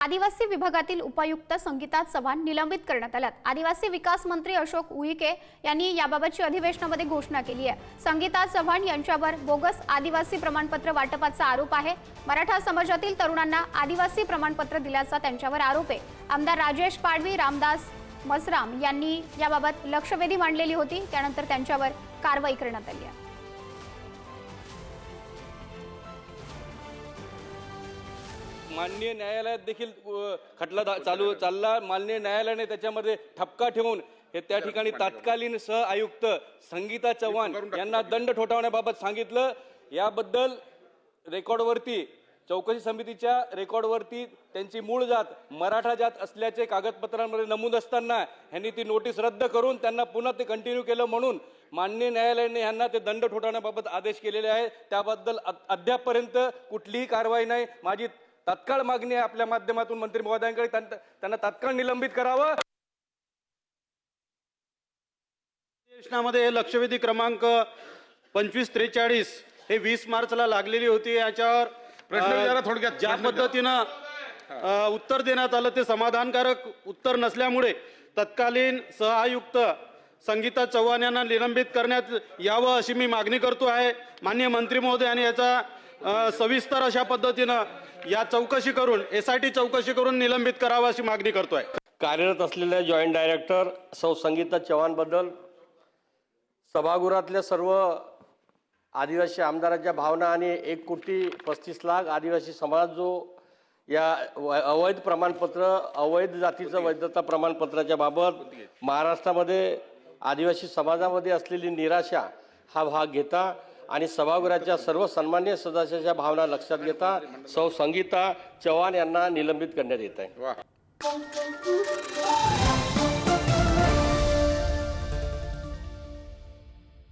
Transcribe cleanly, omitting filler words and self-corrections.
आदिवासी विभागातील उपायुक्त संगीता चव्हाण निलंबित करण्यात आल्यात। आदिवासी विकास मंत्री अशोक उईके यांनी याबाबतची अधिवेशनामध्ये घोषणा केली आहे। संगीता चव्हाण यांच्यावर बोगस आदिवासी प्रमाणपत्र वाटपाचा आरोप आहे। मराठा समाजातील तरुणांना आदिवासी प्रमाणपत्र दिल्याचा त्यांच्यावर आरोप आहे। आमदार राजेश पाडवी, रामदास मसराम यांनी याबाबत लक्षवेधी मांडलेली होती, त्यानंतर त्यांच्यावर कारवाई करण्यात आली आहे। माननीय न्यायालयात देखील खटला चालला। माननीय न्यायालयाने त्याच्यामध्ये ठपका ठेवून हे त्या ठिकाणी तत्कालीन सह आयुक्त संगीता चव्हाण यांना दंड ठोठावण्याबाबत सांगितलं। याबद्दल रेकॉर्डवरती चौकशी समितीच्या रेकॉर्डवरती त्यांची मूळ जात मराठा जात असल्याचे कागदपत्रांमध्ये नमूद असताना यांनी ती नोटीस रद्द करून त्यांना पुन्हा ते कंटिन्यू केलं, म्हणून माननीय न्यायालयाने यांना ते दंड ठोठावण्याबाबत आदेश केलेले आहे। त्याबद्दल अद्यापपर्यंत कुठलीही कारवाई नाही। माझी तत्काळ मागणी आहे आपल्या माध्यमातून मंत्री महोदयांकडे, त्यांना तत्काळ निलंबित करावं। अधिवेशनामध्ये लक्षवेधी क्रमांक 2543 हे 20 मार्चला लागलेली होती। याच्यावर थोडक्यात ज्या पद्धतीनं उत्तर देण्यात आलं ते समाधानकारक उत्तर नसल्यामुळे तत्कालीन सहआयुक्त संगीता चव्हाण यांना निलंबित करण्यात यावं अशी मी मागणी करतो आहे। माननीय मंत्री महोदयांनी याचा सविस्तर अशा पद्धतीनं या चौकशी करून SIT चौकशी करून निलंबित करावं अशी मागणी करतोय। कार्यरत असलेल्या जॉईंट डायरेक्टर सौ संगीता चव्हाण बद्दल सभागृहातल्या सर्व आदिवासी आमदारांच्या भावना आणि 1,35,00,000 आदिवासी समाज जो या अवैध प्रमाणपत्र अवैध जातीचं वैधता प्रमाणपत्राच्या बाबत महाराष्ट्रामध्ये आदिवासी समाजामध्ये असलेली निराशा हा भाग घेता आणि सभागृहाच्या सर्व सन्माननीय सदस्याच्या भावना लक्षात घेता सौ संगीता चव्हाण यांना निलंबित करण्यात येत आहे।